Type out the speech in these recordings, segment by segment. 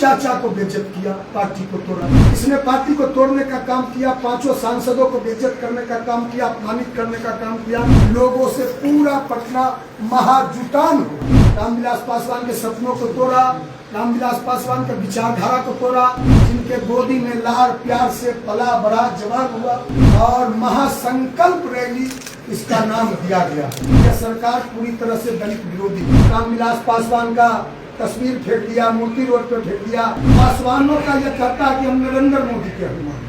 चाचा को बेइज्जत किया, पार्टी को तोड़ा। इसने पार्टी को तोड़ने का काम किया, 5 सांसदों को बेइज्जत करने का काम किया, अपमानित करने का काम किया। लोगों से पूरा पटना महाजुटान हुआ। रामविलास पासवान के सपनों को तोड़ा, रामविलास पासवान के विचारधारा को तोड़ा, जिनके गोदी में लाड़ प्यार से पला बड़ा जवान हुआ और महासंकल्प रैली इसका नाम दिया गया। यह सरकार पूरी तरह से दलित विरोधी। रामविलास पासवान का तस्वीर फेंक दिया, मूर्ति रोड पर फेंक दिया। पासवानों का यह कहता है कि हम नरेंद्र मोदी के हनुमान,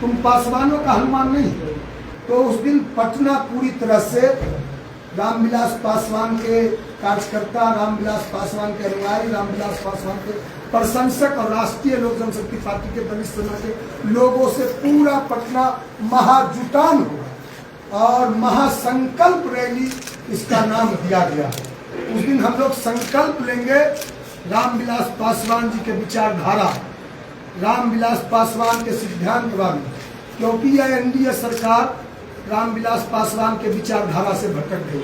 तुम पासवानों का हनुमान नहीं। तो उस दिन पटना पूरी तरह से रामविलास पासवान के कार्यकर्ता, रामविलास पासवान के अनुयायी, रामविलास पासवान के प्रशंसक और राष्ट्रीय लोक जनशक्ति पार्टी के दलित समाज के लोगों से पूरा पटना महाजुटान हुआ और महासंकल्प रैली इसका नाम दिया गया। उस दिन हम लोग संकल्प लेंगे रामविलास पासवान जी के विचारधारा, रामविलास पासवान के सिद्धांतवाद, क्योंकि यह एनडीए सरकार रामविलास पासवान के विचारधारा से भटक गई।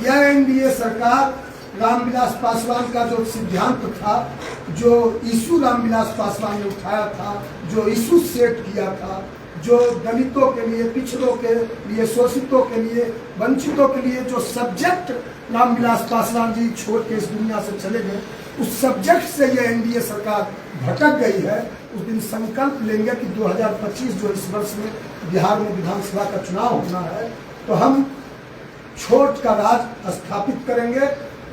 यह एनडीए सरकार रामविलास पासवान का जो सिद्धांत था, जो इशू रामविलास पासवान ने उठाया था, जो इशू सेट किया था, जो दलितों के लिए, पिछड़ों के लिए, शोषितों के लिए, वंचितों के लिए जो सब्जेक्ट रामविलास पासवान जी छोड़ के इस दुनिया से चले गए, उस सब्जेक्ट से ये एनडीए सरकार भटक गई है। उस दिन संकल्प लेंगे कि 2025 जो इस वर्ष में बिहार में विधानसभा का चुनाव होना है, तो हम छोट का राज स्थापित करेंगे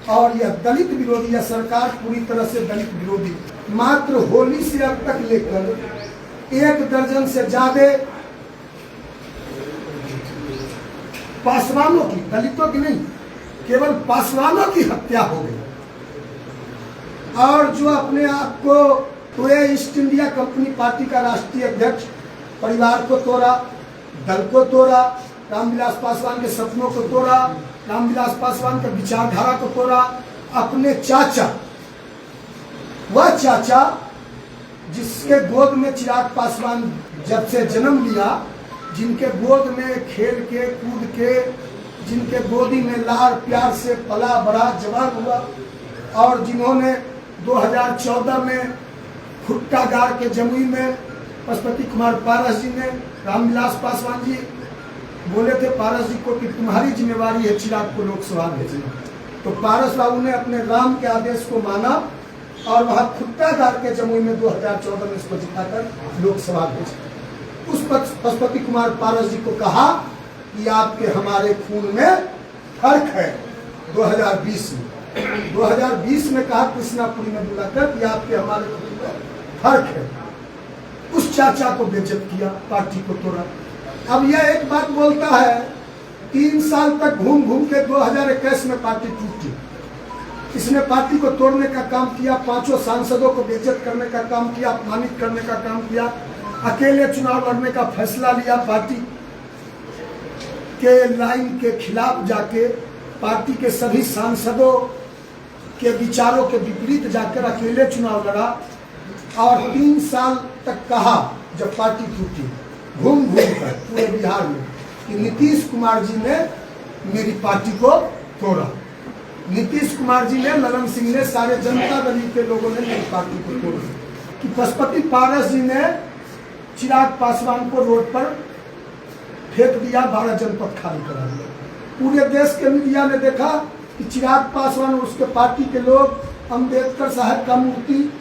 और यह दलित विरोधी, यह सरकार पूरी तरह से दलित विरोधी। मात्र होली से अब तक लेकर 1 दर्जन से ज्यादा पासवानों की, दलितों की नहीं, केवल पासवानों की हत्या हो गई। और जो अपने आप को पूरे ईस्ट इंडिया कंपनी पार्टी का राष्ट्रीय अध्यक्ष, परिवार को तोड़ा, दल को तोड़ा, रामविलास पासवान के सपनों को तोड़ा, रामविलास पासवान के विचारधारा को तोड़ा, अपने चाचा, वह चाचा जिसके गोद में चिराग पासवान जब से जन्म लिया, जिनके गोद में खेल के कूद के, जिनके गोदी में लाड़ प्यार से पला बड़ा जवान हुआ और जिन्होंने 2014 में खुट्टा गाड़ के जमुई में पशुपति कुमार पारस जी ने, रामविलास पासवान जी बोले थे पारस जी को कि तुम्हारी जिम्मेवारी है चिराग को लोकसभा भेजना। तो पारस बाबू ने अपने राम के आदेश को माना और वहां खुट्टा गाड़ के जमुई में 2014 में इसको जिताकर लोकसभा भेजा। उस पशुपति कुमार पारस जी को कहा कि आपके हमारे खून में फर्क है। 2020 में कहा कृष्णापुरी में बुलाकर कि आपके हमारे खून में फर्क है। उस चाचा को बेइज्जत किया, पार्टी को तोड़ा। अब यह एक बात बोलता है, 3 साल तक घूम घूम के 2021 में पार्टी टूटी। इसने पार्टी को तोड़ने का काम किया, 5 सांसदों को बेइज्जत करने का काम किया, अपमानित करने का काम किया, अकेले चुनाव लड़ने का फैसला लिया, पार्टी के लाइन के खिलाफ जाके, पार्टी के सभी सांसदों के विचारों के विपरीत जाकर अकेले चुनाव लड़ा और 3 साल तक कहा, जब पार्टी टूटी, घूम घूम कर पूरे बिहार में, कि नीतीश कुमार जी ने मेरी पार्टी को तोड़ा, नीतीश कुमार जी ने, ललन सिंह ने, सारे जनता दल के लोगों ने मेरी पार्टी को तोड़ा, कि पशुपति पारस जी ने चिराग पासवान को रोड पर फेंक दिया, 12 जनपद खाली करा दिया। पूरे देश के मीडिया ने देखा कि चिराग पासवान और उसके पार्टी के लोग अंबेडकर साहब का मूर्ति,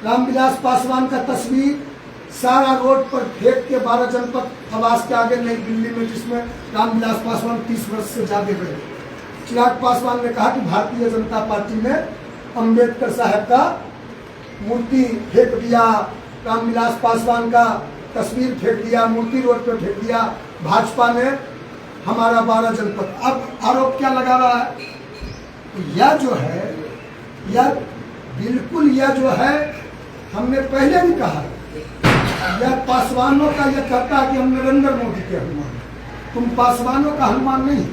रामविलास पासवान का तस्वीर सारा रोड पर फेंक के 12 जनपद आवास के आगे नई दिल्ली में, जिसमें रामविलास पासवान 30 वर्ष से ज्यादा रहे। चिराग पासवान ने कहा कि भारतीय जनता पार्टी ने अंबेडकर साहब का मूर्ति फेंक दिया, रामविलास पासवान का तस्वीर फेंक दिया, मूर्ति रोड पर फेंक दिया, भाजपा ने हमारा 12 जनपद। अब आरोप क्या लगा रहा है? यह जो है, यह बिल्कुल, यह जो है, हमने पहले भी कहा, यह पासवानों का यह कहता है कि हम नरेंद्र मोदी के हनुमान, तुम पासवानों का हनुमान नहीं।